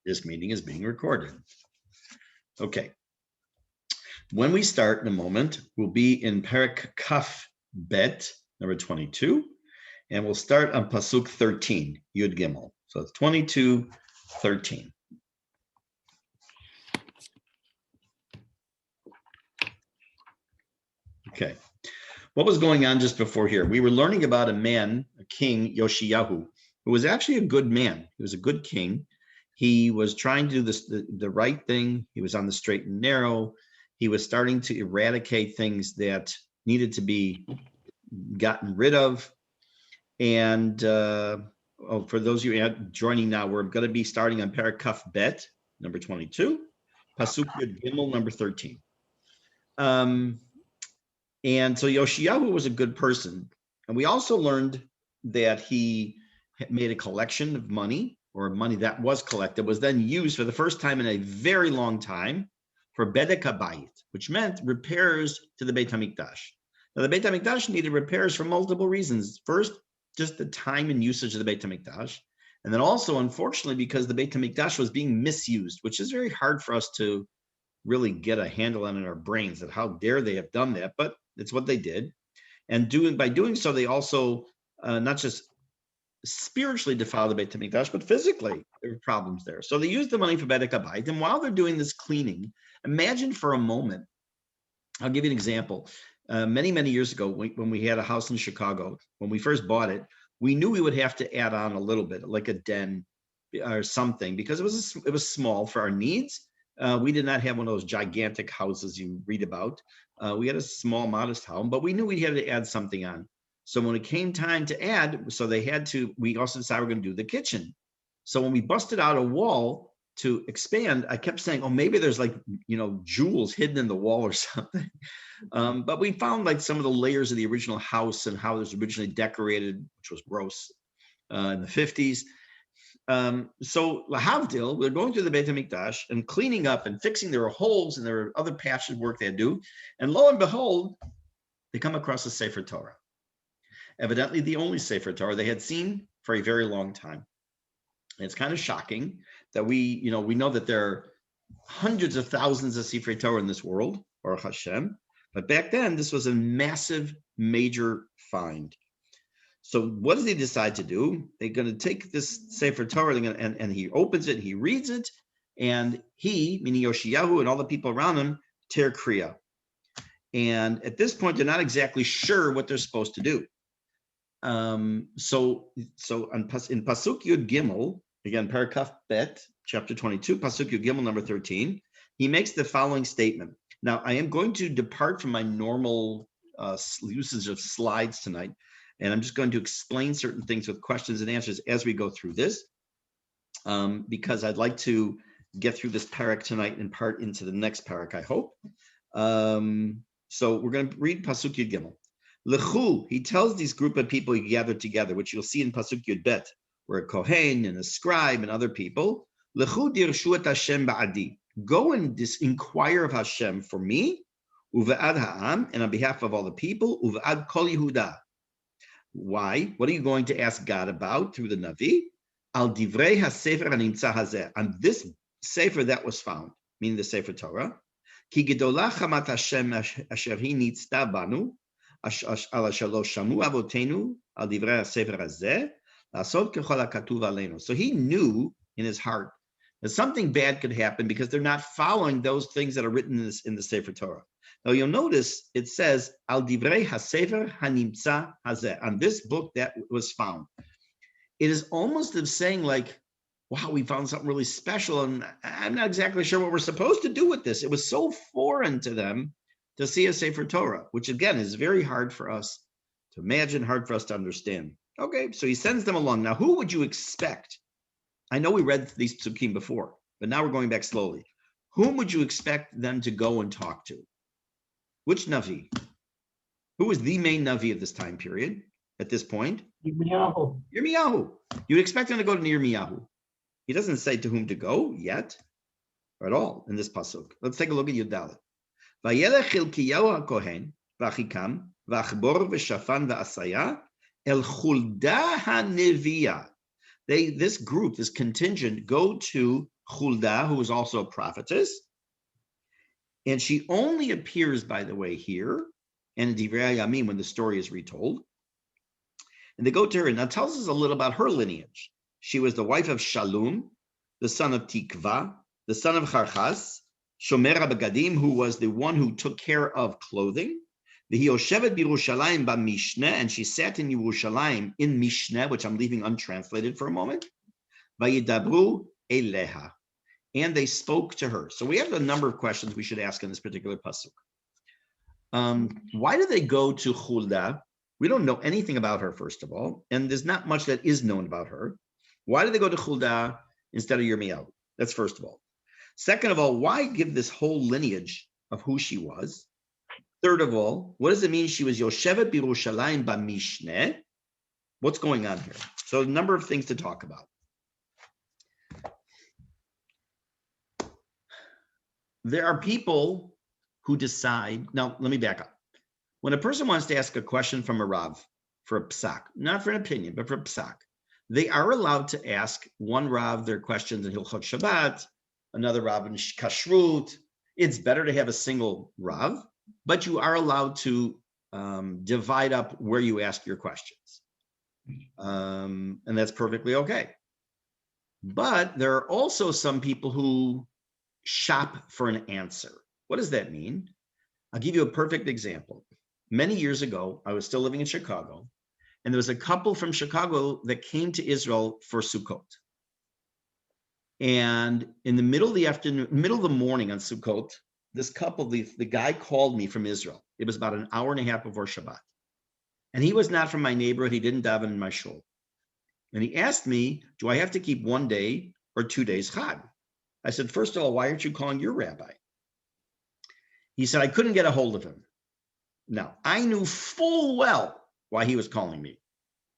This meeting is being recorded. Okay. When we start in a moment, we'll be in Perek Kaf Bet, number 22, and we'll start on Pasuk 13, Yud Gimel. So it's 22, 13. Okay. What was going on just before here? We were learning about a man, a king, Yoshiyahu, who was actually a good man. He was a good king. He was trying to do this, the right thing. He was on the straight and narrow. He was starting to eradicate things that needed to be gotten rid of. And for those of you joining now, we're going to be starting on Perek Kaf Bet, number 22, Pasuk Yud Gimel, number 13. And so Yoshiyahu was a good person. And we also learned that he made a collection of money, or money that was collected, was then used for the first time in a very long time for Bedek HaBayit, which meant repairs to the Beit HaMikdash. Now, the Beit HaMikdash needed repairs for multiple reasons. First, just the time and usage of the Beit HaMikdash. And then also, unfortunately, because the Beit HaMikdash was being misused, which is very hard for us to really get a handle on in our brains that how dare they have done that, but it's what they did. And by doing so, they also not just spiritually defile the Beit HaMikdash, but physically there were problems there. So they used the money for Bedek HaBayit, and while they're doing this cleaning, imagine for a moment, I'll give you an example. Many, many years ago, when we had a house in Chicago, when we first bought it, we knew we would have to add on a little bit, like a den or something, because it was small for our needs. We did not have one of those gigantic houses you read about. We had a small, modest home, but we knew we had to add something on. So when it came time to add, we also decided we're going to do the kitchen. So when we busted out a wall to expand, I kept saying, oh, maybe there's jewels hidden in the wall or something. But we found like some of the layers of the original house and how it was originally decorated, which was gross in the 50s. So lahavdil, we're going through the Beit HaMikdash and cleaning up and fixing. There were holes and there were other patches of work they had to do. And lo and behold, they come across a Sefer Torah. Evidently the only Sefer Torah they had seen for a very long time. And it's kind of shocking that we know that there are hundreds of thousands of Sefer Torah in this world, Baruch Hashem. But back then, this was a massive, major find. So what does he decide to do? They're going to take this Sefer Torah and he opens it, he reads it, and he, meaning Yoshiyahu and all the people around him, tear Kriya. And at this point, they're not exactly sure what they're supposed to do. So in Pasuk Yud Gimel, again, Perek Kaf Bet, chapter 22, Pasuk Yud Gimel, number 13, he makes the following statement. Now, I am going to depart from my normal usage of slides tonight, and I'm just going to explain certain things with questions and answers as we go through this, because I'd like to get through this parak tonight and part into the next parak, I hope. So we're going to read Pasuk Yud Gimel. Lechu, he tells these group of people he gathered together, which you'll see in Pasuk Yud Bet, where a Kohen and a scribe and other people, Lechu dirshu et Hashem ba'adi. Go and inquire of Hashem for me, uve'ad ha'am, and on behalf of all the people, uve'ad kol Yehuda. Why? What are you going to ask God about through the Navi? Al divrei ha-sefer hanimtza hazeh, on this sefer that was found, meaning the Sefer Torah. Ki gedolah chamat Hashem asher hi nitzta banu, al asher lo shamu avotenu al divrei ha-sefer hazeh, la'asot kechol ha'katuv aleinu. So he knew in his heart that something bad could happen because they're not following those things that are written in the Sefer Torah. Now you'll notice it says al divrei hasefer hanimtza hazeh, on this book that was found. It is almost as saying like, wow, we found something really special, and I'm not exactly sure what we're supposed to do with this. It was so foreign to them to see a Sefer Torah, which again is very hard for us to imagine, hard for us to understand. Okay, so he sends them along. Now, who would you expect? I know we read these psukim before, but now we're going back slowly. Whom would you expect them to go and talk to? Which Navi? Who was the main Navi of this time period at this point? Yirmiyahu. Yirmiyahu. You'd expect him to go to Yirmiyahu. He doesn't say to whom to go yet, or at all, in this pasuk. Let's take a look at Yud Dalet. Vayelech Hilkiyahu HaKohen, v'achikam, v'achbor v'shafan v'asaya, el chulda ha'neviya, this group, this contingent, go to Huldah, who is also a prophetess. And she only appears, by the way, here and in Divrei Yamim when the story is retold. And they go to her, and that tells us a little about her lineage. She was the wife of Shalom, the son of Tikva, the son of Charchas, Shomer HaBegadim, who was the one who took care of clothing. The Yoshevet B'Yerushalayim b'Mishneh, and she sat in Yerushalayim in Mishneh, which I'm leaving untranslated for a moment. Vayidabru eleha, and they spoke to her. So we have a number of questions we should ask in this particular pasuk. Why do they go to Huldah? We don't know anything about her, first of all, and there's not much that is known about her. Why do they go to Huldah instead of Yirmiyahu? That's first of all. Second of all, why give this whole lineage of who she was? Third of all, what does it mean she was Yoshevet B'Yerushalayim b'Mishneh? What's going on here? So a number of things to talk about. There are people who decide, now let me back up. When a person wants to ask a question from a Rav for a psak, not for an opinion, but for a psak, they are allowed to ask one Rav their questions in Hilchot Shabbat, another Rav in Kashrut. It's better to have a single Rav, but you are allowed to divide up where you ask your questions. And that's perfectly okay. But there are also some people who shop for an answer. What does that mean? I'll give you a perfect example. Many years ago, I was still living in Chicago, and there was a couple from Chicago that came to Israel for Sukkot. And in the middle of the afternoon, middle of the morning on Sukkot, this couple, the guy called me from Israel. It was about an hour and a half before Shabbat. And he was not from my neighborhood. He didn't daven in my shul. And he asked me, do I have to keep 1 day or 2 days Chag? I said, first of all, why aren't you calling your rabbi? He said, I couldn't get a hold of him. Now, I knew full well why he was calling me,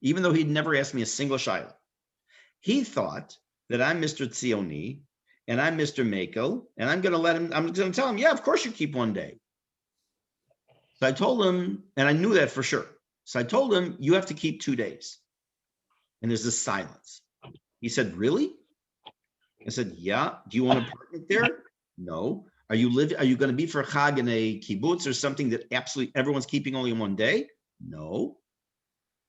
even though he'd never asked me a single shayla. He thought that I'm Mr. Tzioni and I'm Mr. Makel, and I'm going to tell him, yeah, of course you keep 1 day. So I told him, and I knew that for sure. So I told him, you have to keep 2 days. And there's this silence. He said, really? I said, yeah. Do you want an apartment there? No. Are you going to be for Chag in a kibbutz or something that absolutely everyone's keeping only 1 day? No.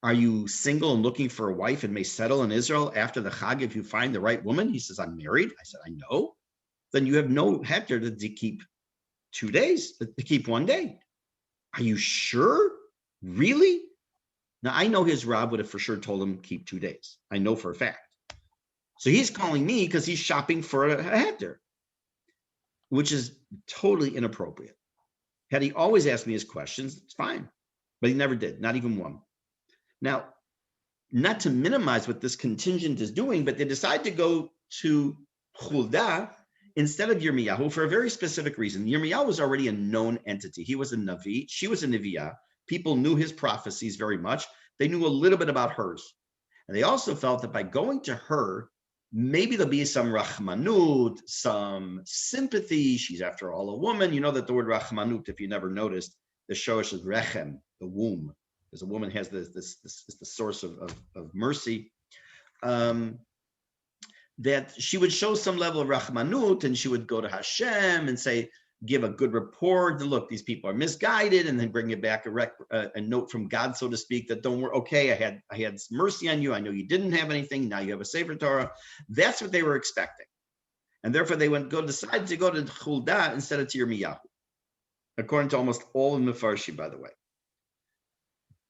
Are you single and looking for a wife and may settle in Israel after the Chag if you find the right woman? He says, I'm married. I said, I know. Then you have no heter to keep 2 days, to keep 1 day. Are you sure? Really? Now, I know his Rav would have for sure told him keep 2 days. I know for a fact. So he's calling me because he's shopping for a heter, which is totally inappropriate. Had he always asked me his questions, it's fine. But he never did, not even one. Now, not to minimize what this contingent is doing, but they decide to go to Huldah instead of Yirmiyahu for a very specific reason. Yirmiyahu was already a known entity. He was a Navi. She was a Neviah. People knew his prophecies very much. They knew a little bit about hers. And they also felt that by going to her, maybe there'll be some rachmanut, some sympathy. She's, after all, a woman. You know that the word rachmanut, if you never noticed, the shoresh is rechem, the womb. Because a woman has this is the source of mercy. That she would show some level of rachmanut, and she would go to Hashem and say, give a good report. And look, these people are misguided, and then bring you back a note from God, so to speak, that don't worry. Okay, I had mercy on you. I know you didn't have anything. Now you have a Sefer Torah. That's what they were expecting, and therefore they decided to go to Huldah instead of to Yirmiyahu, according to almost all of Mefarshi, by the way.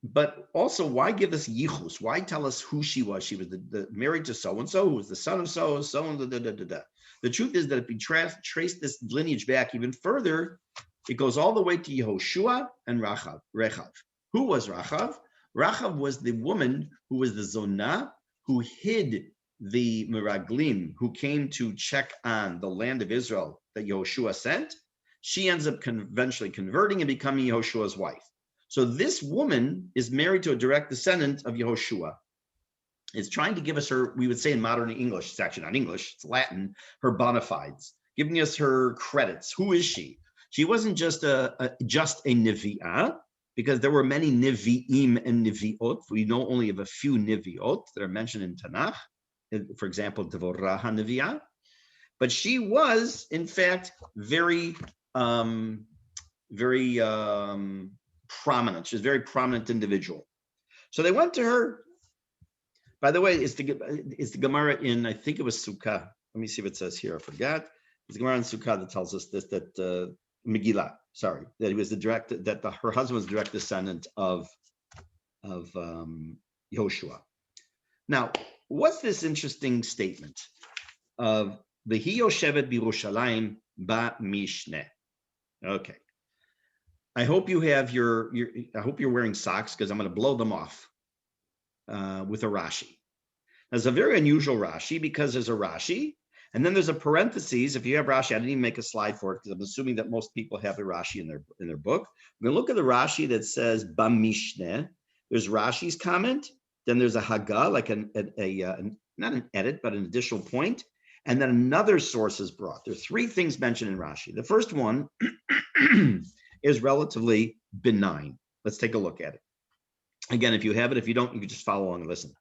But also, why give us yichus? Why tell us who she was? She was the married to so and so, who was the son of so and so, and The truth is that if we trace this lineage back even further, it goes all the way to Yehoshua and Rechav. Who was Rechav? Rechav was the woman who was the zonah, who hid the Meraglim, who came to check on the land of Israel that Yehoshua sent. She ends up eventually converting and becoming Yehoshua's wife. So this woman is married to a direct descendant of Yehoshua. It's trying to give us her, we would say in modern English, it's actually not English, it's Latin, her bona fides, giving us her credits. Who is she? She wasn't just a Nevi'ah, because there were many Nevi'im and Nevi'ot. We know only of a few Nevi'ot that are mentioned in Tanakh. for example, Devorah HaNeviah. But she was, in fact, very prominent. She was a very prominent individual. So they went to her. By the way, it's the Gemara in, I think it was Sukkah. Let me see if it says here. I forgot. It's the Gemara in Sukkah that tells us this, that Megillah, sorry, that he was her husband was the direct descendant of Yehoshua. Now, what's this interesting statement of V'hi yoshevet b'Yerushalayim ba'mishneh? Okay, I hope you have I hope you're wearing socks, because I'm going to blow them off with a Rashi. There's a very unusual Rashi, because there's a Rashi, and then there's a parentheses. If you have Rashi, I didn't even make a slide for it, because I'm assuming that most people have the Rashi in their book. We're going to look at the Rashi that says ba'mishneh. There's Rashi's comment, then there's a Haggah, like not an edit, but an additional point, and then another source is brought. There are three things mentioned in Rashi. The first one is relatively benign. Let's take a look at it. Again, if you have it, if you don't, you can just follow along and listen.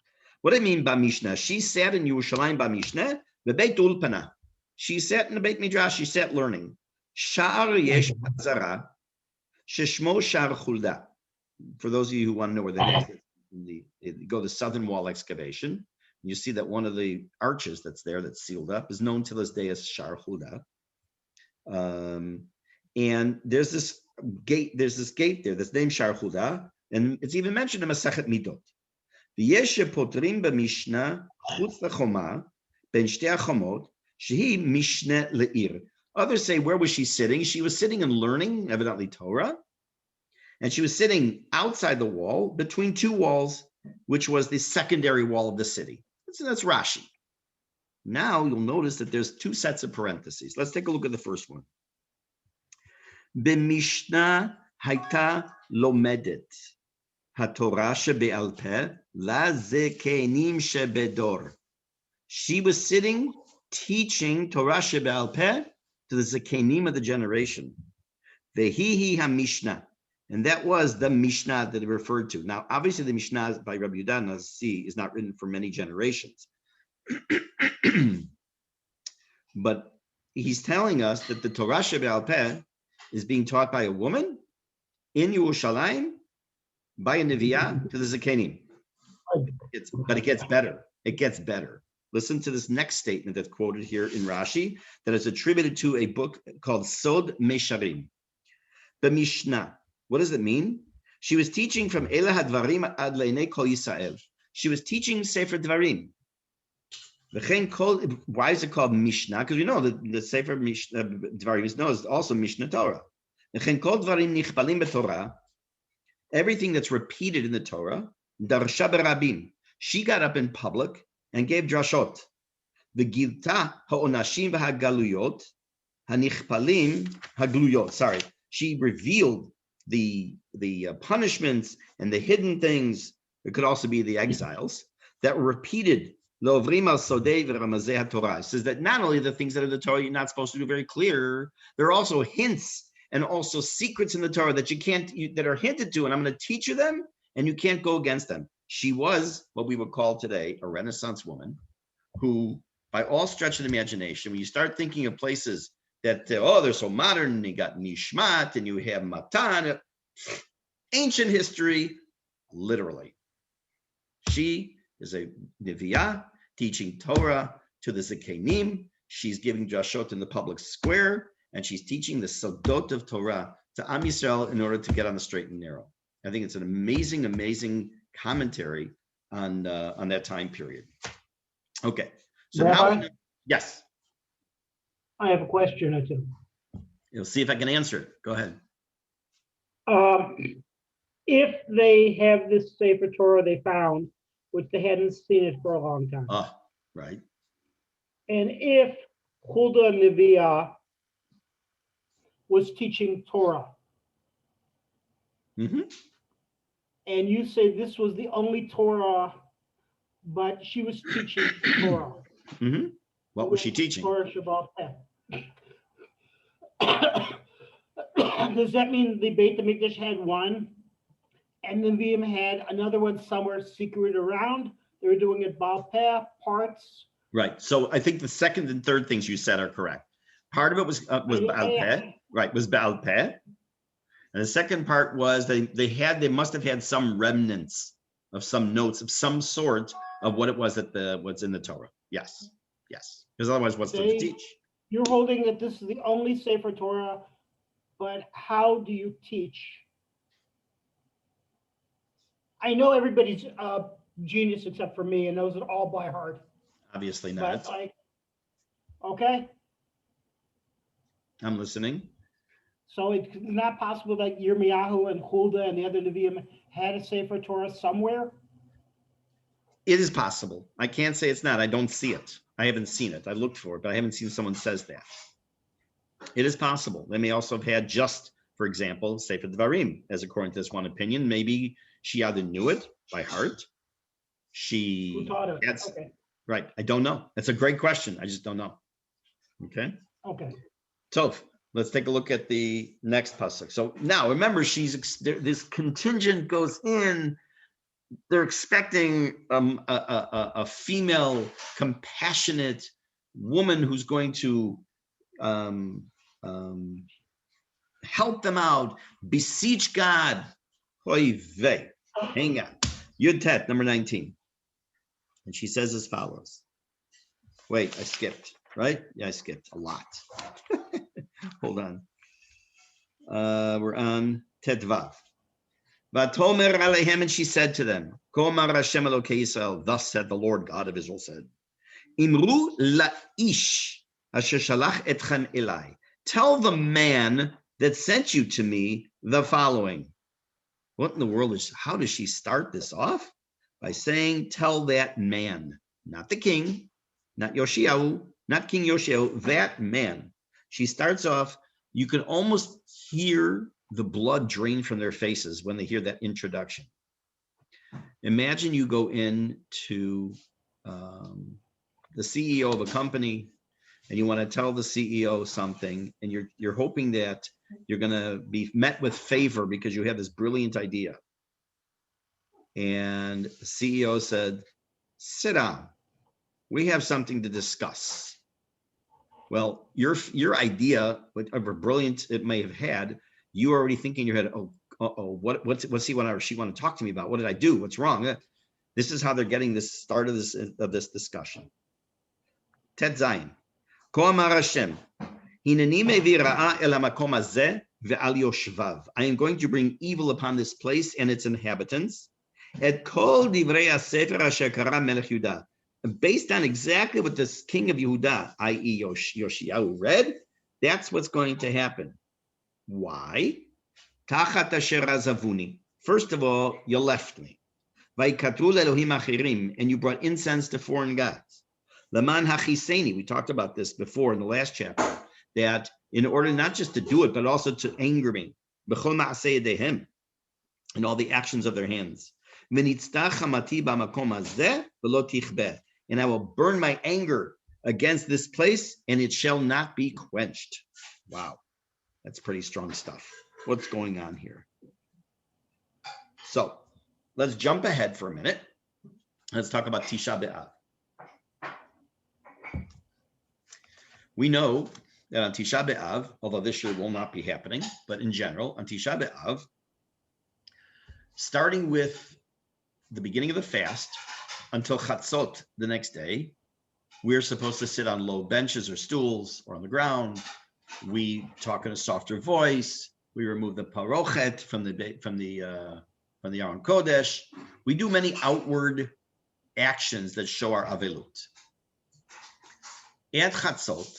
What do I mean by Mishnah? She sat in Yerushalayim by Mishnah, the Beit Ulpana. She sat in the Beit Midrash, she sat learning. Sha'ar yesh hazara, sheshmo sha'ar chulda. For those of you who want to know where that is, go to the Southern Wall excavation, and you see that one of the arches that's there, that's sealed up, is known to this day as Sha'ar Chulda. And there's this gate there that's named Sha'ar Chulda, and it's even mentioned in Masechet Midot. V'yesh potrim b'mishnah chutz lechoma ben shtei hachomot shehi mishneh le'ir. Others say, where was she sitting? She was sitting and learning, evidently Torah, and she was sitting outside the wall between two walls, which was the secondary wall of the city. So that's Rashi. Now you'll notice that there's two sets of parentheses. Let's take a look at the first one. B'mishnah hayta lomedet haTorah shebe'al peh lazekenim shebedor. She was sitting teaching Torah shebe'al peh to the zekenim of the generation. Vehihi haMishnah. And that was the Mishnah that it referred to. Now, obviously, the Mishnah by Rabbi Yehuda Nasi is not written for many generations. But he's telling us that the Torah Shebe'al Peh is being taught by a woman in Yerushalayim by a Neviah to the Zakenim. But it gets better. It gets better. Listen to this next statement that's quoted here in Rashi that is attributed to a book called Sod Mesharim. The Mishnah. What does it mean? She was teaching from Elah Hadvarim ad Leinei Kol Yisrael. She was teaching Sefer Dvarim. Why is it called Mishnah? Because we know that the Sefer Dvarim is known as also Mishnah Torah. Everything that's repeated in the Torah, Darsha Berabim. She got up in public and gave drashot. V'gilta ha'onashim v'hagaluyot hanichpalim hagluyot. Sorry, she revealed the punishments and the hidden things. It could also be the exiles that were repeated. It says that not only the things that are in the Torah you're not supposed to do very clear, there are also hints and also secrets in the Torah that that are hinted to, and I'm going to teach you them, and you can't go against them. She was what we would call today a Renaissance woman, who, by all stretch of the imagination, when you start thinking of places that they're so modern, and you got Nishmat and you have Matan, ancient history, literally. She is a Neviah teaching Torah to the Zakenim. She's giving drashot in the public square, and she's teaching the Sodot of Torah to Am Yisrael in order to get on the straight and narrow. I think it's an amazing, amazing commentary on that time period. Okay, so Rabbi? now, yes. I have a question or two. You'll see if I can answer it. Go ahead. If they have this Sefer Torah they found, which they hadn't seen it for a long time, Right. and if Huldah Neviah was teaching Torah, Mm-hmm. and you say this was the only Torah, but she was teaching Torah. Mm-hmm. What was she teaching? Torah Shabbat Peh. Does that mean the Beit HaMikdash had one, and the Nevi'im had another one somewhere secret around? They were doing it Baal Peh, parts. Right. So I think the second and third things you said are correct. Part of it was Baal Peh, right? Was Baal Peh, and the second part was they must have had some remnants of some notes of some sort of what it was that what's in the Torah. Yes, yes. Because otherwise, what's there to teach? You're holding that this is the only Sefer Torah, but how do you teach? I know everybody's genius except for me and knows it all by heart. Obviously not. But okay. I'm listening. So it's not possible that Yirmiyahu and Huldah and the other Nevi'im had a Sefer Torah somewhere? It is possible. I can't say it's not. I don't see it. I haven't seen it. I looked for it, but I haven't seen someone says that. It is possible. They may also have had just, for example, Sefer Dvarim, as according to this one opinion. Maybe she either knew it by heart. Who taught it? Okay. Right. I don't know. That's a great question. I just don't know. Okay. Okay. So let's take a look at the next pasuk. So now remember, this contingent goes in. They're expecting a female, compassionate woman who's going to help them out, beseech God. Oy vey. Hang on. Yud Tet, number 19. And she says as follows. Wait, I skipped, right? Yeah, I skipped a lot. Hold on. We're on Tetvav. Vatomer alehem, and she said to them, Komar Hashem Elokei Yisrael, thus said the Lord God of Israel said, Imru la'ish asher shalach etchem elai. Tell the man that sent you to me the following. What in the world how does she start this off? By saying, tell that man, not the king, not Yoshiyahu, not King Yoshiyahu, that man. She starts off, you can almost hear the blood drain from their faces when they hear that introduction. Imagine you go into the CEO of a company and you want to tell the CEO something, and you're hoping that you're going to be met with favor because you have this brilliant idea. And the CEO said, sit down. We have something to discuss. Well, your idea, whatever brilliant it may have had, you already think in your head, what's he want she want to talk to me about? What did I do? What's wrong? This is how they're getting this start of this discussion. Tet Zayin. Ko amar Hashem, hineni mevi ra'a el hamakom hazeh ve'al yoshvav. I am going to bring evil upon this place and its inhabitants. Et kol divrei hasefer asher kara melech Yehuda. Based on exactly what this king of Yehuda, i.e. Yoshiyahu, read, that's what's going to happen. Why? Tachat asher azavuni. First of all, you left me. Vayikatru le'elohim achirim, and you brought incense to foreign gods. Laman hachiseni. We talked about this before in the last chapter, that in order not just to do it, but also to anger me. B'chol ma'aseh yedeihem, and all the actions of their hands. V'nitztach hamati b'makom hazeh v'lo tichbeh. And I will burn my anger against this place, and it shall not be quenched. Wow, that's pretty strong stuff. What's going on here? So let's jump ahead for a minute. Let's talk about Tisha B'Av. We know that on Tisha B'Av, although this year will not be happening, but in general, on Tisha B'Av, starting with the beginning of the fast until Chatzot the next day, we're supposed to sit on low benches or stools or on the ground. We talk in a softer voice. We remove the parochet from the Aron Kodesh. We do many outward actions that show our avelut. At Chatzot,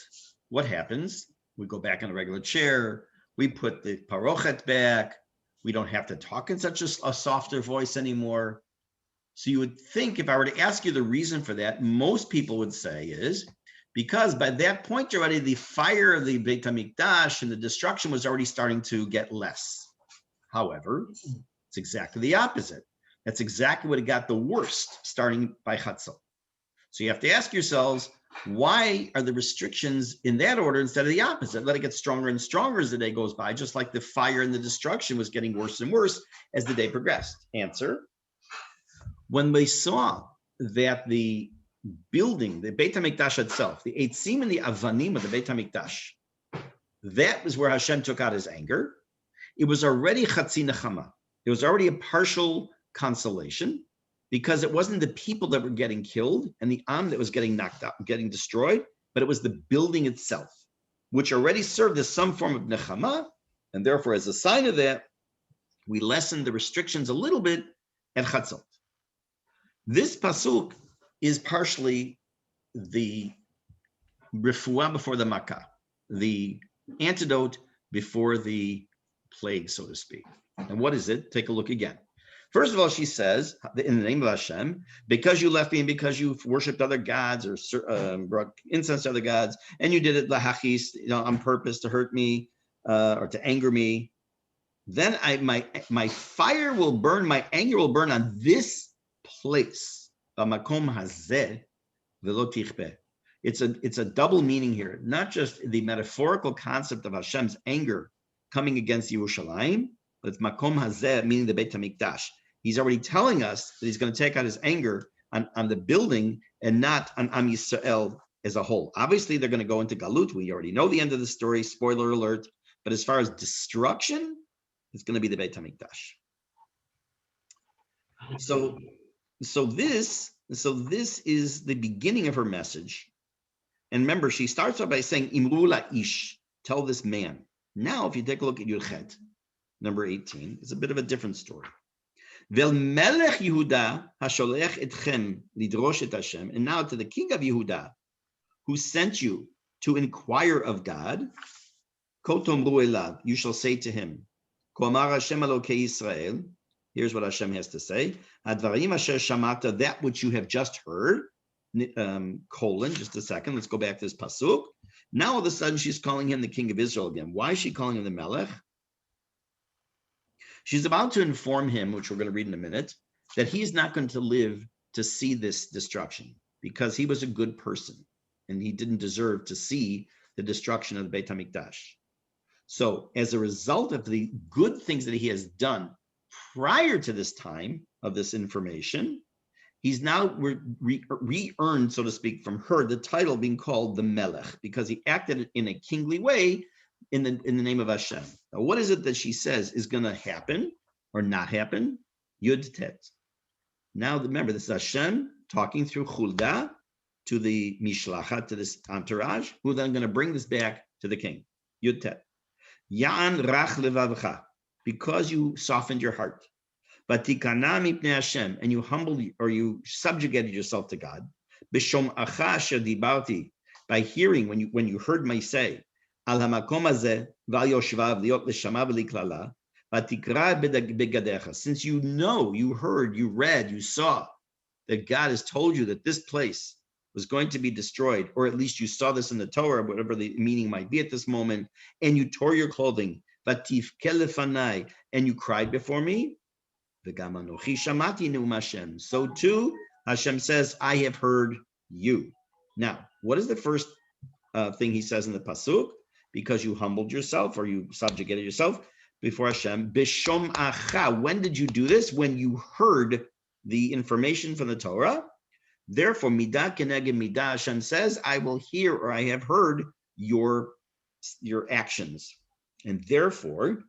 what happens? We go back in a regular chair. We put the parochet back. We don't have to talk in such a softer voice anymore. So you would think, if I were to ask you the reason for that, most people would say is because by that point already the fire of the Beit HaMikdash and the destruction was already starting to get less. However, it's exactly the opposite. That's exactly what it got the worst starting by Chatzot. So you have to ask yourselves, why are the restrictions in that order instead of the opposite? Let it get stronger and stronger as the day goes by, just like the fire and the destruction was getting worse and worse as the day progressed. Answer. When we saw that the building, the Beit HaMikdash itself, the Eitzim and the Avanim of the Beit HaMikdash, that was where Hashem took out his anger. It was already Chatzi Nechama. It was already a partial consolation because it wasn't the people that were getting killed and the Am that was getting knocked out, getting destroyed, but it was the building itself, which already served as some form of Nechama. And therefore, as a sign of that, we lessened the restrictions a little bit at Chatzot. This pasuk is partially the refuah before the makkah, the antidote before the plague, so to speak. And what is it? Take a look again. First of all, she says, in the name of Hashem, because you left me and because you worshipped other gods or brought incense to other gods, and you did it lahachis, on purpose to hurt me or to anger me, then my fire will burn, my anger will burn on this place. It's a double meaning here, not just the metaphorical concept of Hashem's anger coming against Yerushalayim, but it's makom hazeh, meaning the Beit HaMikdash. He's already telling us that he's going to take out his anger on the building and not on Am Yisrael as a whole. Obviously, they're going to go into Galut. We already know the end of the story, spoiler alert. But as far as destruction, it's going to be the Beit HaMikdash. So this is the beginning of her message. And remember, she starts off by saying, Imru la ish, tell this man. Now, if you take a look at Yudchet, number 18, it's a bit of a different story. Vel melech Yehuda hasholech etchem lidrosh et Hashem. And now to the king of Yehuda, who sent you to inquire of God, kotomru elav, you shall say to him, Koamar Hashem Elokei Yisrael. Here's what Hashem has to say. Advarim asher shamata, that which you have just heard, colon, just a second, let's go back to this pasuk. Now all of a sudden she's calling him the king of Israel again. Why is she calling him the Melech? She's about to inform him, which we're going to read in a minute, that he's not going to live to see this destruction because he was a good person and he didn't deserve to see the destruction of the Beit HaMikdash. So as a result of the good things that he has done prior to this time of this information, he's now re-earned, so to speak, from her the title being called the Melech because he acted in a kingly way in the name of Hashem. Now, what is it that she says is going to happen or not happen? Yud Tet. Now, remember, this is Hashem talking through Chulda to the Mishlachat, to this entourage, who are then going to bring this back to the king. Yud Tet. Ya'an rach levavcha, because you softened your heart. Vatikana mipnei Hashem, and you humbled or you subjugated yourself to God. B'shom acha asher dibarti, by hearing when you heard me say, Al hamakom hazeh v'al yoshvav liot l'shama v'liklala, vatikra begadecha. Since you know, you heard, you read, you saw that God has told you that this place was going to be destroyed, or at least you saw this in the Torah, whatever the meaning might be at this moment, and you tore your clothing, vatifke lefanai, and you cried before me. V'gam anochi shamati neum Hashem. So too, Hashem says, I have heard you. Now, what is the first thing he says in the pasuk? Because you humbled yourself or you subjugated yourself before Hashem. Bishom acha. When did you do this? When you heard the information from the Torah. Therefore, midah keneged midah, Hashem says, I will hear or I have heard your actions. And therefore,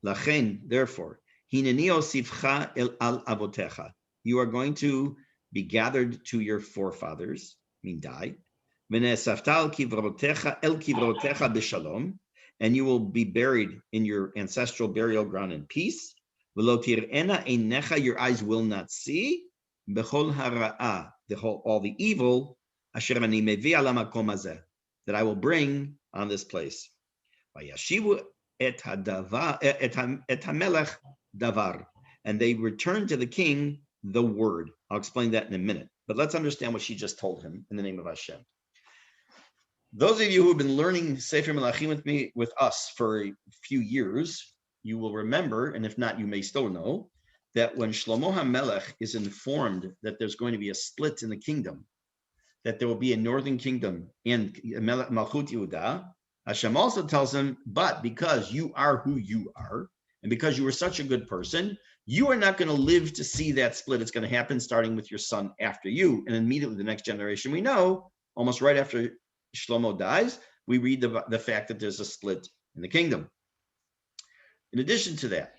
lachen, therefore, hineni osifcha el al avotecha. You are going to be gathered to your forefathers, mean die. V'ne'esafta el kivrotecha b'shalom, and you will be buried in your ancestral burial ground in peace. V'lo tir'ena einecha, your eyes will not see. B'chol hara'ah, all the evil, asher ani mevi ala makom hazeh, that I will bring on this place. Vayashivu et hamelech davar, and they returned to the king the word. I'll explain that in a minute, but let's understand what she just told him in the name of Hashem. Those of you who have been learning Sefer Melachim with us for a few years, you will remember, and if not, you may still know, that when Shlomo HaMelech is informed that there's going to be a split in the kingdom, that there will be a northern kingdom and Malchut Yehuda, Hashem also tells him, but because you are who you are, and because you were such a good person, You are not going to live to see that split. It's going to happen starting with your son after you. And immediately the next generation, we know, almost right after Shlomo dies, we read the fact that there's a split in the kingdom. In addition to that,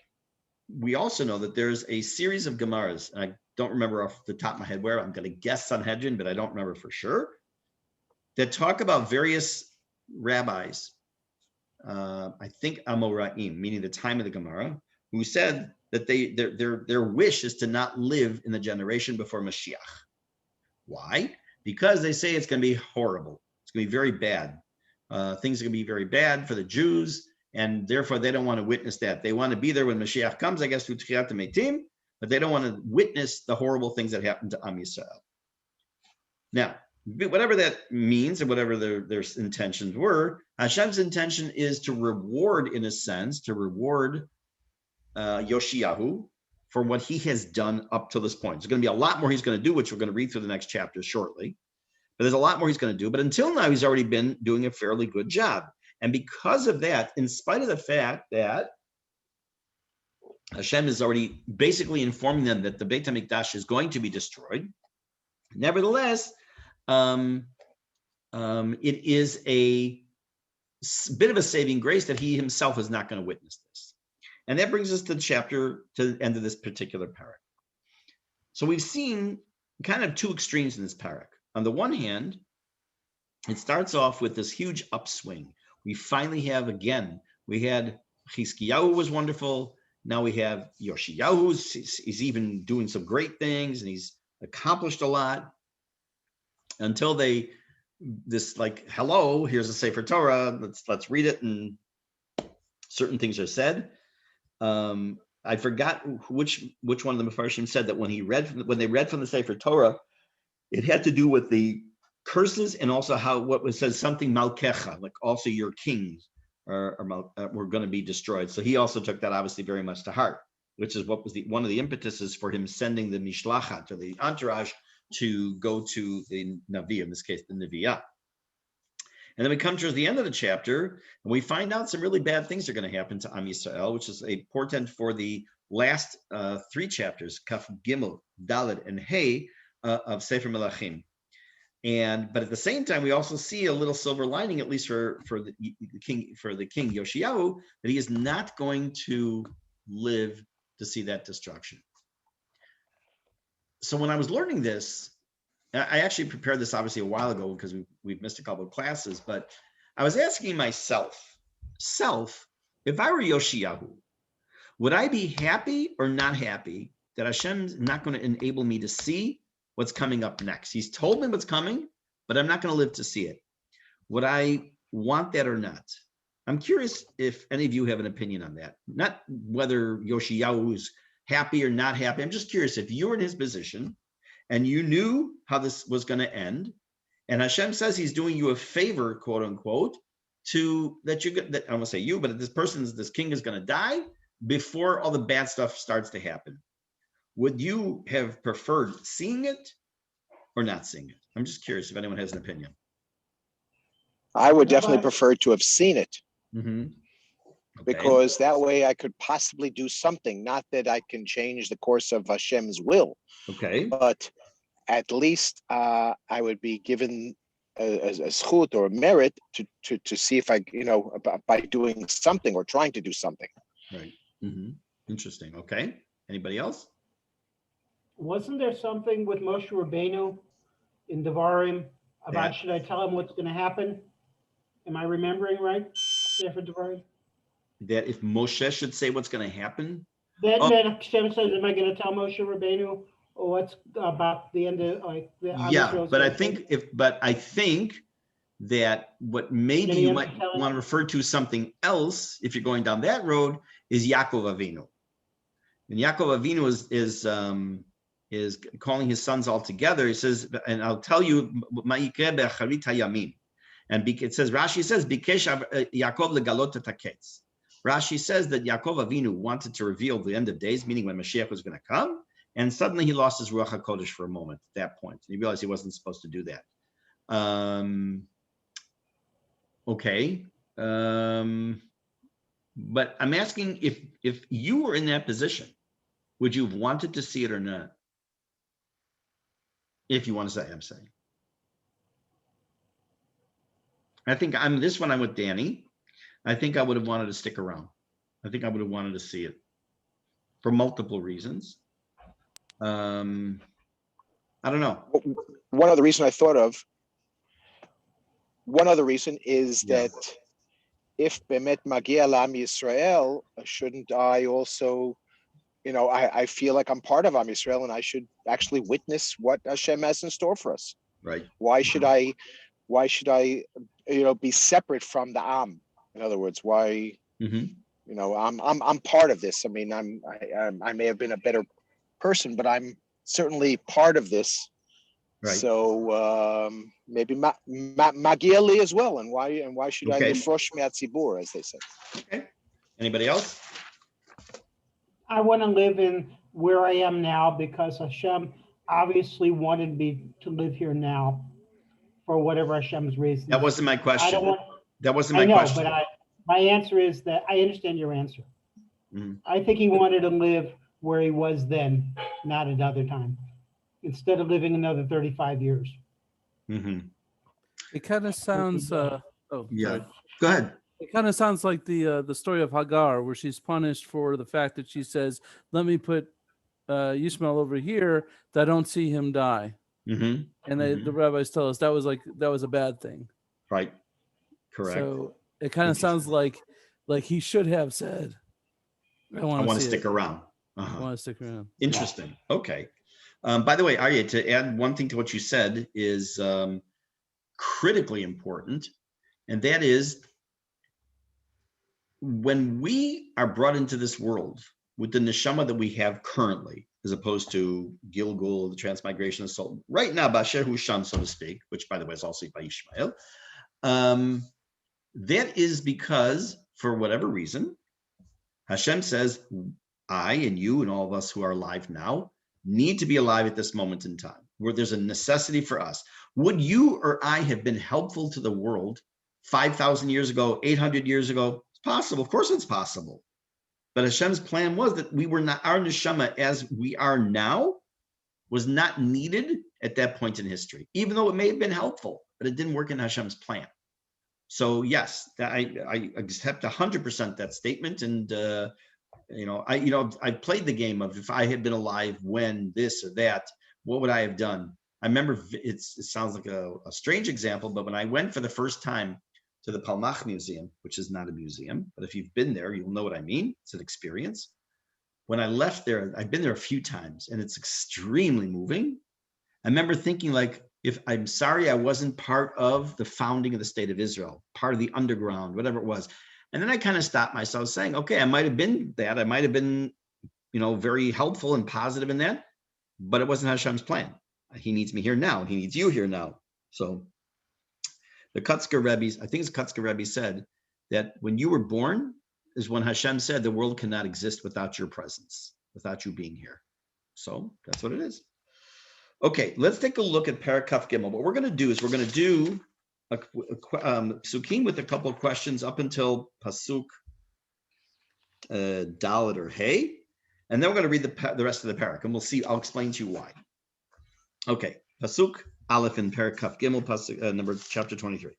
we also know that there's a series of Gemaras, and I don't remember off the top of my head where, I'm going to guess Sanhedrin, but I don't remember for sure, that talk about various rabbis, I think Amoraim, meaning the time of the Gemara, who said that their wish is to not live in the generation before Mashiach. Why? Because they say it's going to be horrible. It's going to be very bad. Things are going to be very bad for the Jews, and therefore they don't want to witness that. They want to be there when Mashiach comes, I guess, through Tchiyat Metim, but they don't want to witness the horrible things that happened to Am Yisrael. Now, whatever that means and whatever their intentions were, Hashem's intention is to reward, in a sense, Yoshiyahu for what he has done up to this point. There's going to be a lot more he's going to do, which we're going to read through the next chapter shortly. But there's a lot more he's going to do. But until now, he's already been doing a fairly good job. And because of that, in spite of the fact that Hashem is already basically informing them that the Beit HaMikdash is going to be destroyed, nevertheless, it is a bit of a saving grace that he himself is not going to witness this. And that brings us to the end of this particular parak. So we've seen kind of two extremes in this parak. On the one hand, it starts off with this huge upswing. We finally have, again, we had Chizkiyahu was wonderful. Now we have Yoshiyahu. He's even doing some great things, and he's accomplished a lot. Until hello, here's a Sefer Torah. Let's read it, and certain things are said. I forgot which one of the Mefarshim said that when they read from the Sefer Torah, it had to do with the curses and also what was says something Malkecha, like also your kings were going to be destroyed. So he also took that obviously very much to heart, which is what was one of the impetuses for him sending the Mishlachat, or the entourage, to go to the Navi, in this case, the Nevi'ah. And then we come towards the end of the chapter, and we find out some really bad things are going to happen to Am Yisrael, which is a portent for the last three chapters, Kaf Gimel, Dalet, and Hey, of Sefer Melachim. But at the same time, we also see a little silver lining, at least for the king Yoshiyahu, that he is not going to live to see that destruction. So when I was learning this, I actually prepared this obviously a while ago because we've missed a couple of classes, but I was asking myself, if I were Yoshiyahu, would I be happy or not happy that Hashem's not going to enable me to see what's coming up next? He's told me what's coming, but I'm not going to live to see it. Would I want that or not? I'm curious if any of you have an opinion on that. Not whether Yoshiyahu is happy or not happy. I'm just curious if you were in his position and you knew how this was going to end, and Hashem says he's doing you a favor, quote unquote, that I won't say you, but this king is going to die before all the bad stuff starts to happen. Would you have preferred seeing it or not seeing it? I'm just curious if anyone has an opinion. I would definitely prefer to have seen it. Mm-hmm. Okay. Because that way I could possibly do something. Not that I can change the course of Hashem's will. Okay. But at least I would be given a zchut or a merit to see if I, by doing something or trying to do something. Right. Mm-hmm. Interesting. Okay. Anybody else? Wasn't there something with Moshe Rabbeinu in Devarim about should I tell him what's going to happen? Am I remembering right? Sefer Devarim? That if Moshe should say what's going to happen? That Hashem says, am I going to tell Moshe Rabbeinu what's about the end of but I think that what maybe you might want to refer to something else if you're going down that road is Yaakov Avinu. And Yaakov Avinu is calling his sons all together. He says, and I'll tell you, and it says, Rashi says, Bikesh Yaakov legalot taketz. Rashi says that Yaakov Avinu wanted to reveal the end of days, meaning when Mashiach was going to come, and suddenly he lost his Ruach HaKodesh for a moment at that point. And he realized he wasn't supposed to do that. Okay. But I'm asking if you were in that position would you have wanted to see it or not? If you want to say, I'm saying. I think this one I'm with Danny. I think I would have wanted to stick around. I think I would have wanted to see it for multiple reasons. I don't know. One other reason I thought of, one other reason is Yeah. that if Bemet Magia Lam Yisrael, shouldn't I also, I feel like I'm part of Am Yisrael and I should actually witness what Hashem has in store for us. Right. Why should I, be separate from the Am? In other words, why, I'm part of this. I mean, I may have been a better person, but I'm certainly part of this. Right. So maybe Magia Li as well. And why should I lifrosh me'atzibur, as they say? Okay. Anybody else? I want to live in where I am now because Hashem obviously wanted me to live here now for whatever Hashem's reason. That wasn't my question. I don't want. That wasn't I my know, question. but my answer is that I understand your answer. Mhm. I think he wanted to live where he was then, not another time, instead of living another 35 years. Mm-hmm. It kind of sounds. Yeah. Sorry. Go ahead. It kind of sounds like the story of Hagar, where she's punished for the fact that she says, "Let me put Yishmael over here, that I don't see him die." Mm-hmm. And the rabbis tell us that was a bad thing. Right. Correct. So it kind of sounds like he should have said, "I want to stick around." I want to stick around. Interesting. Okay. By the way, Arya, to add one thing to what you said is critically important, and that is when we are brought into this world with the neshama that we have currently, as opposed to Gilgul, the transmigration of soul, right now, Basher Husham, so to speak, which by the way is also by Ishmael, that is because for whatever reason, Hashem says, I and you and all of us who are alive now need to be alive at this moment in time, where there's a necessity for us. Would you or I have been helpful to the world 5,000 years ago, 800 years ago? It's possible. Of course it's possible. But Hashem's plan was that we were not, our neshama as we are now was not needed at that point in history, even though it may have been helpful, but it didn't work in Hashem's plan. So yes, I accept 100% that statement. And, I played the game of if I had been alive when this or that, what would I have done? I remember it sounds like a strange example, but when I went for the first time to the Palmach Museum, which is not a museum, but if you've been there, you'll know what I mean. It's an experience. When I left there, I've been there a few times and it's extremely moving. I remember thinking like, if I'm sorry, I wasn't part of the founding of the state of Israel, part of the underground, whatever it was. And then I kind of stopped myself saying, okay, I might have been that. I might have been, very helpful and positive in that, but it wasn't Hashem's plan. He needs me here now. And he needs you here now. So the Kutzker Rebbe, I think it's Kutzker Rebbe said that when you were born is when Hashem said the world cannot exist without your presence, without you being here. So that's what it is. Okay, let's take a look at Parakaf Gimel. What we're going to do is we're going to do a psukim with a couple of questions up until pasuk Dalet or Hey, and then we're going to read the rest of the parak, and we'll see. I'll explain to you why. Okay, pasuk Aleph in Parakaf Gimel, pasuk number chapter 23.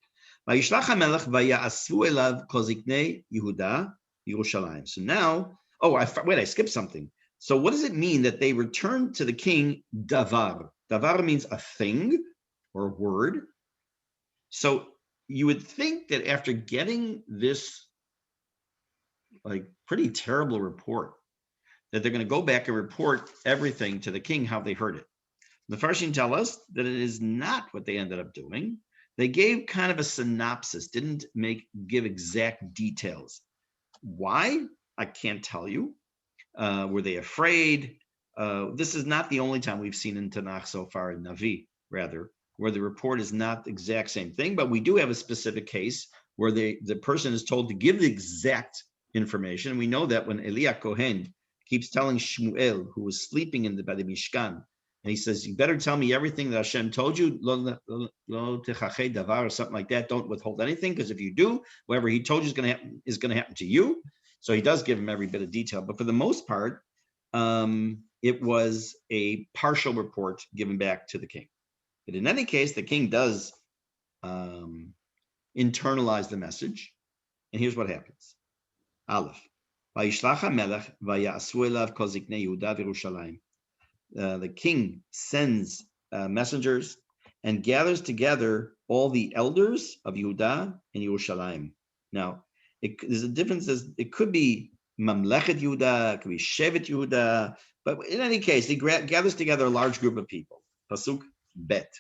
Vayishlach HaMelech vaya'asvu elav kol ziknei Yehuda Yerushalayim. So now, I skipped something. So what does it mean that they returned to the king davar? Davar means a thing or a word. So you would think that after getting this pretty terrible report, that they're going to go back and report everything to the king, how they heard it. The Farshim tell us that it is not what they ended up doing. They gave kind of a synopsis, didn't give exact details. Why? I can't tell you. Were they afraid? This is not the only time we've seen in Tanakh so far, in Navi, rather, where the report is not the exact same thing, but we do have a specific case where the person is told to give the exact information. We know that when Eliah Kohen keeps telling Shmuel, who was sleeping by the Mishkan, and he says, you better tell me everything that Hashem told you, lo techachei davar, or something like that. Don't withhold anything, because if you do, whatever he told you is going to happen to you. So he does give him every bit of detail. But for the most part, it was a partial report given back to the king. But in any case, the king does internalize the message. And here's what happens. Aleph. The king sends messengers and gathers together all the elders of Yehuda and Yerushalayim. Now, there's a difference. It could be Mamlechet Yehuda, it could be Shevet Yehuda, but in any case, he gathers together a large group of people. Pasuk Bet.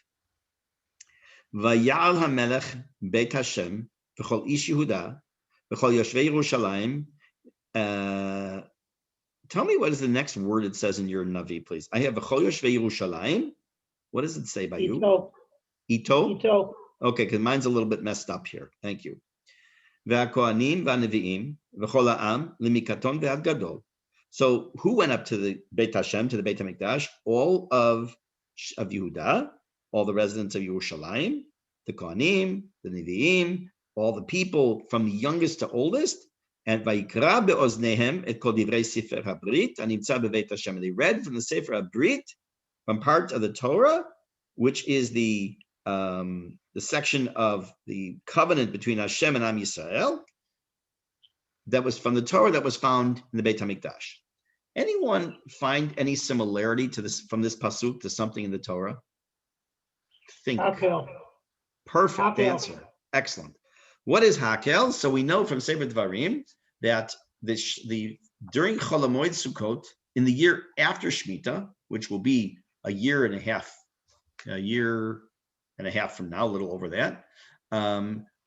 Vayal HaMelech Beit Hashem v'chol ish Yehuda v'chol yoshvei Yerushalayim. Tell me what is the next word it says in your Navi, please. I have v'chol yoshvei Yerushalayim. What does it say by you? Ito. Ito. Okay, because mine's a little bit messed up here. Thank you. V'hakohanim v'hanevi'im v'chol ha'am lemikaton v'ad gadol. So who went up to the Beit Hashem, to the Beit HaMikdash? All of Yehuda, all the residents of Yerushalayim, the Kohanim, the Nevi'im, all the people from the youngest to oldest, and Vayikra be'oznehem et kol divrei Sefer HaBrit hanimtza b'Beit Hashem. And they read from the Sefer HaBrit, from part of the Torah, which is the section of the covenant between Hashem and Am Yisrael, that was from the Torah that was found in the Beit HaMikdash. Anyone find any similarity to this, from this pasuk to something in the Torah? Think. Hakel. Perfect Hakel. answer. Excellent. What is Hakel? So we know from Sefer Dvarim that during Chol HaMoed Sukkot, in the year after Shemitah, which will be a year and a half from now, a little over that,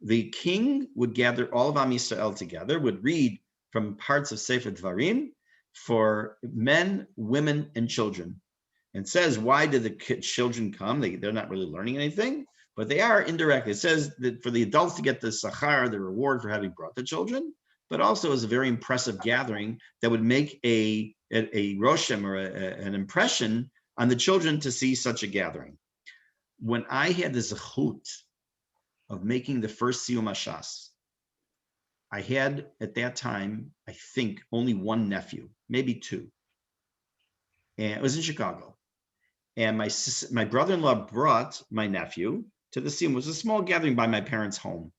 the king would gather all of Am Yisrael together, would read from parts of Sefer Dvarim for men, women, and children. And says, why did the children come? They're not really learning anything, but they are indirectly. It says that for the adults to get the sachar, the reward for having brought the children, but also is a very impressive gathering that would make a roshem or an impression on the children to see such a gathering. When I had the zechut of making the first Siyum Hashas, I had at that time, I think, only one nephew, maybe two. And it was in Chicago. And my brother-in-law brought my nephew to the Siyum. It was a small gathering by my parents' home,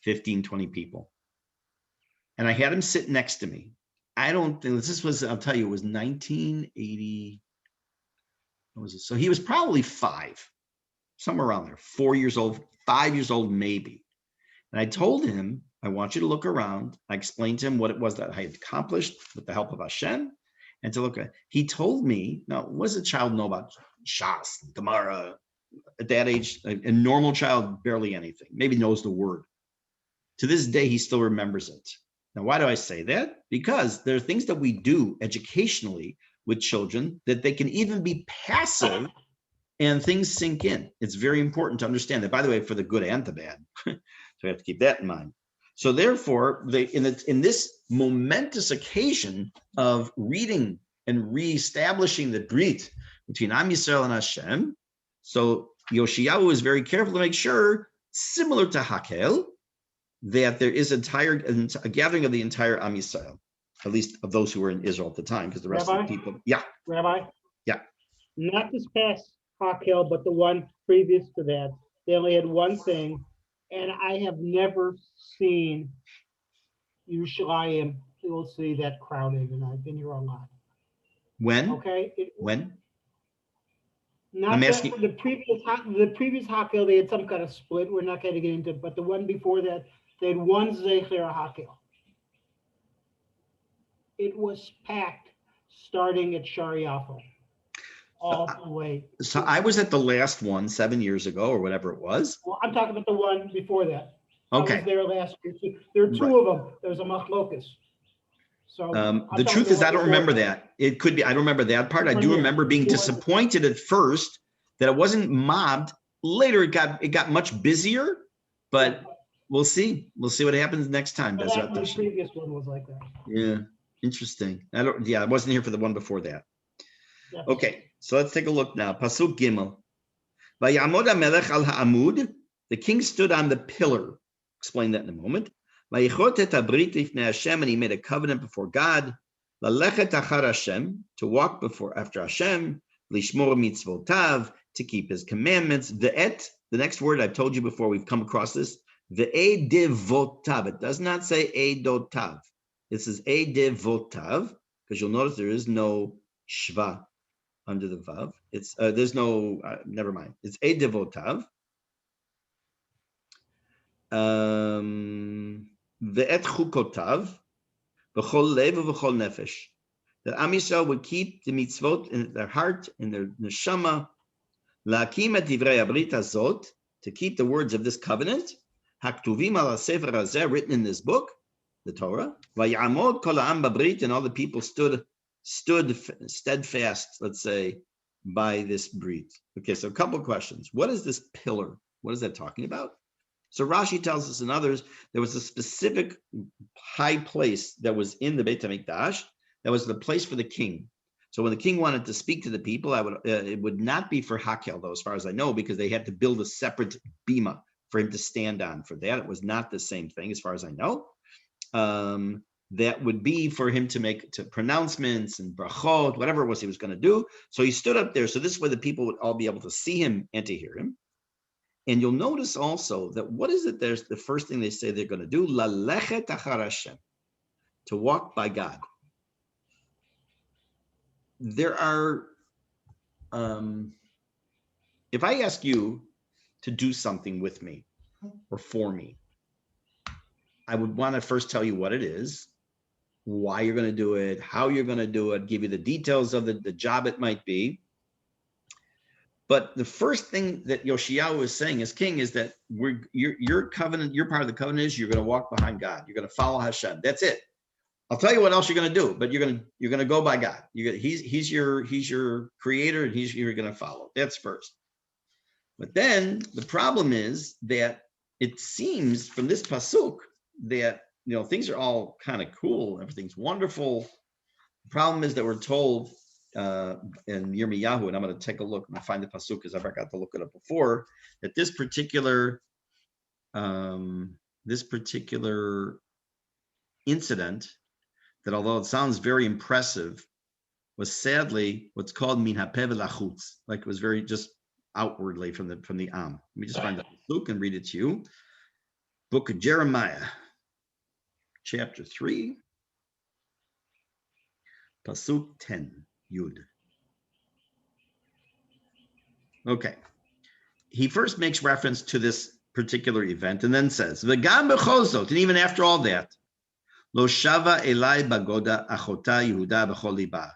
15, 20 people. And I had him sit next to me. I don't think this was, I'll tell you, it was 1980. What was it? So he was probably 5, somewhere around there, 4 years old, 5 years old, maybe. And I told him, I want you to look around. I explained to him what it was that I had accomplished with the help of Hashem, and to look at. He told me, now, what does a child know about Shas, Gemara? At that age, a normal child, barely anything, maybe knows the word. To this day, he still remembers it. Now, why do I say that? Because there are things that we do educationally with children that they can even be passive and things sink in. It's very important to understand that, by the way, for the good and the bad. So we have to keep that in mind. So therefore, in this momentous occasion of reading and reestablishing the brit between Am Yisrael and Hashem, so Yoshiyahu is very careful to make sure, similar to Hakel, that there is a gathering of the entire Am Yisrael, at least of those who were in Israel at the time, because the rest of the people, yeah. Rabbi? Yeah. Not this past Hakel, but the one previous to that. They only had one thing, and I have never seen Yerushalayim. You will see that crowded, and I've been here a lot. When? Okay? When? Not I'm the, asking- the previous Hakel, they had some kind of split. We're not going to get into it, but the one before that, they had one Zecher Hakel. It was packed starting at Shari Yafo all the way. So I was at the last one 7 years ago or whatever it was. Well, I'm talking about the one before that. I Okay. was there last year too. There are two of them. There's a machlokas. So The truth is, I don't remember that. It could be, I don't remember that part. I do remember being disappointed at first that it wasn't mobbed. Later, it got much busier, but we'll see. We'll see what happens next time. But that, the previous one was like that. Yeah, interesting. I wasn't here for the one before that. Yeah. Okay, so let's take a look now. Pasuk Gimel. Vayamod HaMelech al ha'amud. The king stood on the pillar. Explain that in a moment. Vayichot et habrit lifnei Hashem, and he made a covenant before God. Lalechet achar Hashem, to walk after Hashem, lishmor mitzvotav, to keep his commandments. The next word I've told you before, we've come across this, ve'edevotav. It does not say edotav. This is edevotav, because you'll notice there is no shva under the vav. It's there's no never mind. It's edevotav. Ve'et chukotav, v'chol lev v'chol nefesh. That Am Yisrael would keep the mitzvot in their heart, in their neshama. La'akim et divrei abrit hazot, to keep the words of this covenant. Haktuvim ala sefer hazeh, written in this book, the Torah. Vayamod kol ha'am babrit, and all the people stood steadfast, let's say, by this brit. Okay, so a couple of questions. What is this pillar? What is that talking about? So Rashi tells us and others, there was a specific high place that was in the Beit HaMikdash, that was the place for the king. So when the king wanted to speak to the people, it would not be for Hakel, though, as far as I know, because they had to build a separate bima for him to stand on. For that, it was not the same thing, as far as I know. That would be for him to make pronouncements and brachot, whatever it was he was going to do. So he stood up there. So this way the people would all be able to see him and to hear him. And you'll notice also that what is it? There's the first thing they say they're going to do, lalechet achar Hashem, to walk by God. There are, if I ask you to do something with me or for me, I would want to first tell you what it is, why you're going to do it, how you're going to do it, give you the details of the job it might be. But the first thing that Yoshiyahu is saying as king is that your covenant, your part of the covenant is you're going to walk behind God. You're going to follow Hashem. That's it. I'll tell you what else you're going to do, but you're going to go by God. He's your creator, and you're going to follow. That's first. But then the problem is that it seems from this pasuk that things are all kind of cool, everything's wonderful. The problem is that we're told in Yirmiyahu, and I'm going to take a look and find the pasuk because I forgot to look it up before, that this particular incident, that although it sounds very impressive, was sadly what's called min hapev lachutz, like it was very just outwardly from the Am. Let me just find the pasuk and read it to you. Book of Jeremiah, chapter 3, pasuk 10, Yud. Okay. He first makes reference to this particular event and then says, V'gam b'chol, and even after all that, Lo shava elai bagoda achota Yehuda b'chol liba.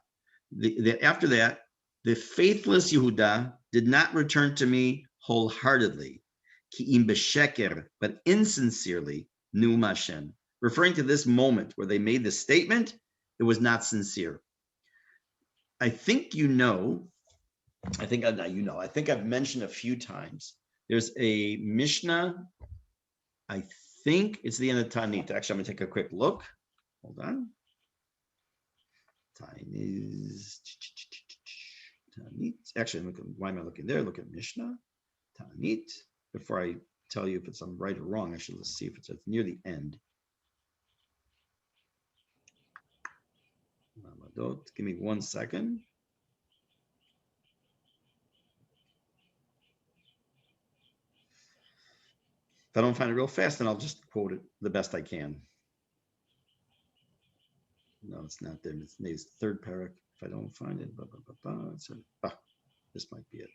After that, the faithless Yehuda did not return to me wholeheartedly, ki im b'sheker, but insincerely, nu Hashem. Referring to this moment where they made the statement, it was not sincere. I think I think I've mentioned a few times. There's a Mishnah, I think it's the end of Tanit. Actually, I'm going to take a quick look. Hold on. Tanit. Actually, why am I looking there? Look at Mishnah. Tanit. Before I tell you if I'm right or wrong, I should see if it's near the end. Give me 1 second. If I don't find it real fast, then I'll just quote it the best I can. No, it's not there. It's the third parak. If I don't find it, this might be it.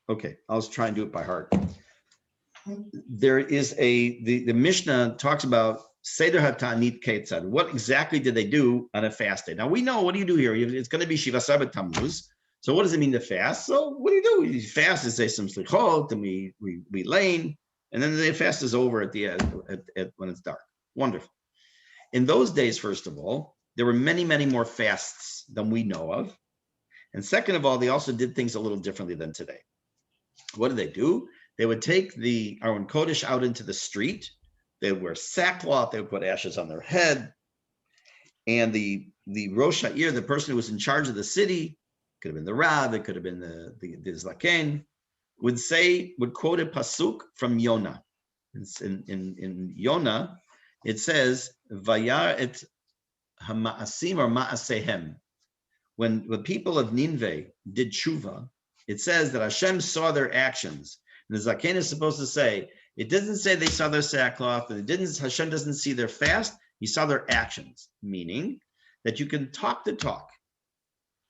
Okay, I'll just try and do it by heart. There is the Mishnah talks about Seder HaTanit Ketzad. What exactly did they do on a fast day? Now we know, what do you do here? It's going to be Shiva Sabbat Tammuz. So what does it mean to fast? So what do? We fast and say some slichot, and we lane, and then the fast is over at the end when it's dark. Wonderful. In those days, first of all, there were many, many more fasts than we know of. And second of all, they also did things a little differently than today. What did they do? They would take the Aron Kodesh out into the street. They would wear sackcloth. They would put ashes on their head. And the Rosh Ha'ir, the person who was in charge of the city, could have been the Rav, it could have been the Zlaken, would quote a pasuk from Yonah. In Yonah, it says, Vayar et hamaasim or maasehem. When the people of Nineveh did tshuva, it says that Hashem saw their actions. And the Zaken is supposed to say, it doesn't say they saw their sackcloth, and Hashem doesn't see their fast, he saw their actions, meaning that you can talk the talk.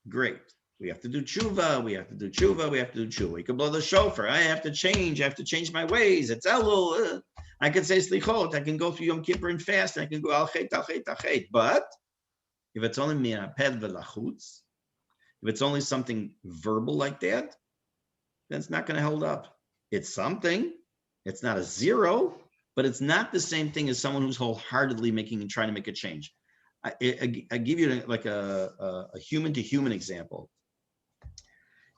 Great. We have to do tshuva, we have to do tshuva, we have to do tshuva. You can blow the shofar. I have to change my ways. It's Elul. I can say slichot. I can go through Yom Kippur and fast. I can go al chet, al chet, al chet. But if it's only mi'aped v'lachutz, if it's only something verbal like that, then it's not going to hold up. It's something. It's not a zero, but it's not the same thing as someone who's wholeheartedly trying to make a change. I give you like a human-to-human example.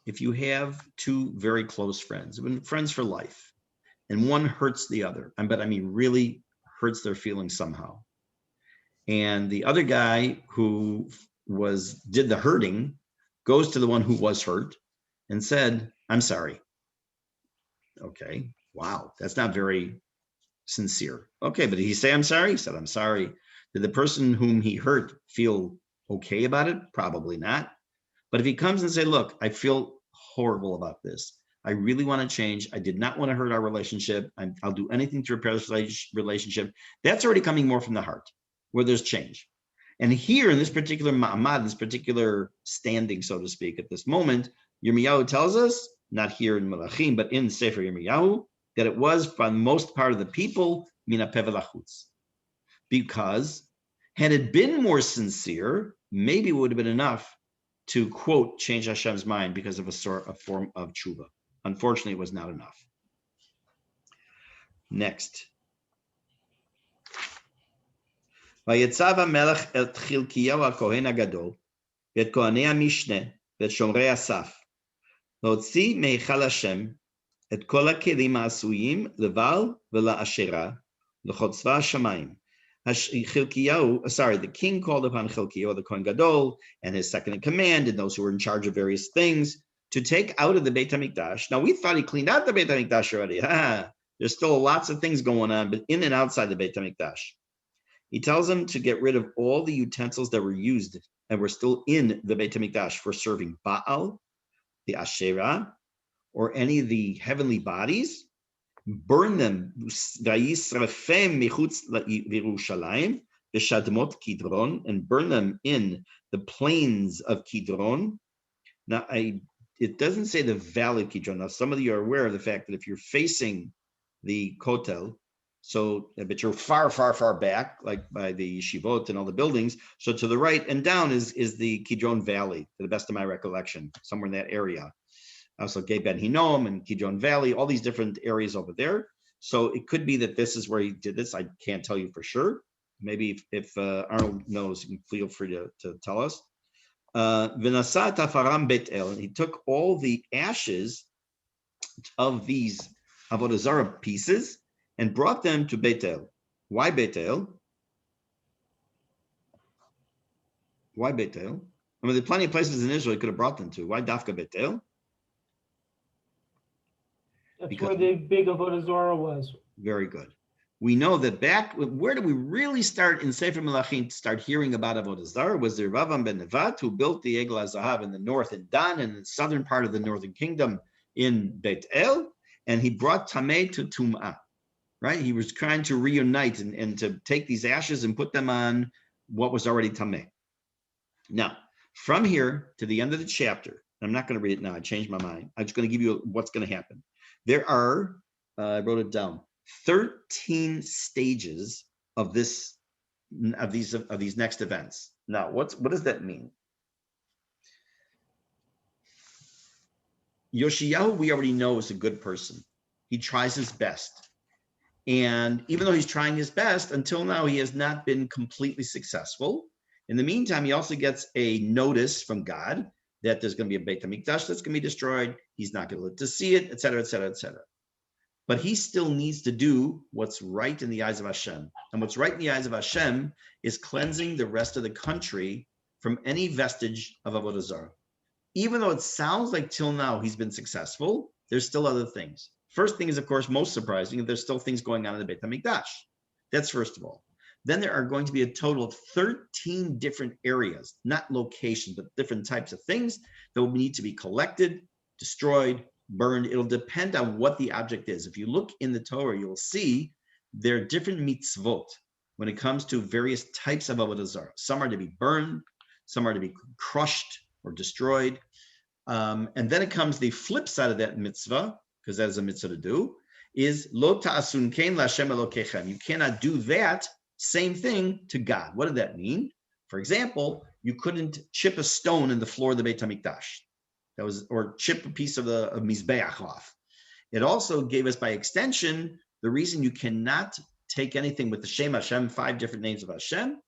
If you have two very close friends, friends for life, and one hurts the other, but I mean really hurts their feelings somehow, and the other guy who did the hurting goes to the one who was hurt and said, "I'm sorry." Okay, wow, that's not very sincere. Okay, but did he say, "I'm sorry"? He said, "I'm sorry." Did the person whom he hurt feel okay about it? Probably not. But if he comes and say, "Look, I feel horrible about this. I really want to change. I did not want to hurt our relationship. I'll do anything to repair this relationship." That's already coming more from the heart, where there's change. And here in this particular ma'amad, this particular standing, so to speak, at this moment, Yirmiyahu tells us, not here in Malachim, but in Sefer Yirmiyahu, that it was for the most part of the people, mina peh v'lachutz. Because had it been more sincere, maybe it would have been enough to, quote, change Hashem's mind because of a form of tshuva. Unfortunately, it was not enough. Next. Vayetzav HaMelech et Chilkiyahu HaKohen HaGadol v'et Kohanei HaMishne v'et Shomrei HaSaf להוציא מהיכל השם את כל הכלים העשויים לבעל ולאשרה לחוצבה השמיים. The king called upon Chilkiyahu, the Kohen Gadol, and his second in command, and those who were in charge of various things, to take out of the Beit HaMikdash. Now, we thought he cleaned out the Beit HaMikdash already. There's still lots of things going on, but in and outside the Beit HaMikdash. He tells them to get rid of all the utensils that were used and were still in the Beit HaMikdash for serving Baal, the Asherah, or any of the heavenly bodies. Burn them, and burn them in the plains of Kidron. Now, it doesn't say the valley of Kidron. Now, some of you are aware of the fact that if you're facing the Kotel, but you're far, far, far back, like by the yeshivot and all the buildings. So to the right and down is the Kidron Valley, to the best of my recollection, somewhere in that area. Also, Gay Ben Hinnom and Kidron Valley, all these different areas over there. So it could be that this is where he did this. I can't tell you for sure. Maybe if Arnold knows, you can feel free to tell us. V'nasa tafaram bet el. He took all the ashes of these Avodah Zarah pieces and brought them to Beit El. Why Beit El? Why Beit El? I mean, there are plenty of places in Israel he could have brought them to. Why Dafka Beit El? That's where the big Avodah Zarah was. Very good. We know that where do we really start in Sefer Melachim to start hearing about Avodah Zarah was the Ravam ben Nevat, who built the Egel HaZahav in the north in Dan, and the southern part of the northern kingdom in Beit El, and he brought Tameh to Tum'ah, right? He was trying to reunite and to take these ashes and put them on what was already Tameh. Now, from here to the end of the chapter, I'm not going to read it now, I changed my mind. I'm just going to give you what's going to happen. There are, I wrote it down, 13 stages of these next events. Now, what does that mean? Yoshiyahu, we already know, is a good person. He tries his best. And even though he's trying his best, until now, he has not been completely successful. In the meantime, he also gets a notice from God that there's going to be a Beit HaMikdash that's going to be destroyed. He's not going to live to see it, et cetera, et cetera, et cetera. But he still needs to do what's right in the eyes of Hashem. And what's right in the eyes of Hashem is cleansing the rest of the country from any vestige of Avodah Zarah. even though it sounds like till now he's been successful, there's still other things. First thing is, of course, most surprising, there's still things going on in the Beit HaMikdash. That's first of all. Then there are going to be a total of 13 different areas, not locations, but different types of things that will need to be collected, destroyed, burned. It'll depend on what the object is. If you look in the Torah, you'll see there are different mitzvot when it comes to various types of avodah zarah. Some are to be burned, some are to be crushed or destroyed. And then it comes the flip side of that mitzvah, because that is a mitzvah to do, is lo ta'asun kein la'Hashem Elokechem. You cannot do that same thing to God. What did that mean? For example, you couldn't chip a stone in the floor of the Beit HaMikdash. That was, or chip a piece of the Mizbeach off. It also gave us, by extension, the reason you cannot take anything with the Shem Hashem, 5 different names of Hashem,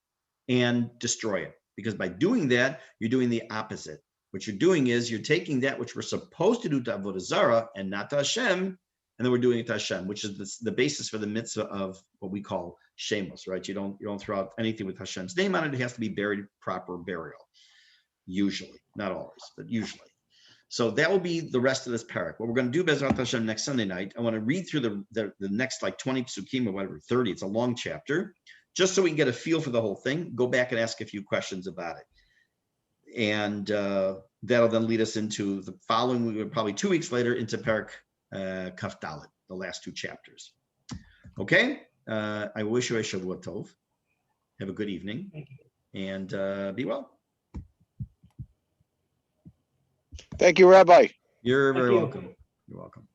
and destroy it. Because by doing that, you're doing the opposite. What you're doing is you're taking that which we're supposed to do to Avodah Zarah and not to Hashem, and then we're doing it to Hashem, which is the basis for the mitzvah of what we call shemos, right? You don't throw out anything with Hashem's name on it. It has to be buried proper burial, usually, not always, but usually. So that will be the rest of this parak. What we're going to do, Bezrat Hashem, next Sunday night, I want to read through the next like 20 psukim or whatever, 30. It's a long chapter, just so we can get a feel for the whole thing. Go back and ask a few questions about it. And that'll then lead us into the following, probably 2 weeks later, into parak Kaf Dalet, the last 2 chapters. Okay? I wish you a Shavua Tov. Have a good evening. Thank you. And be well. Thank you, Rabbi. You're very Thank you. welcome. You're welcome.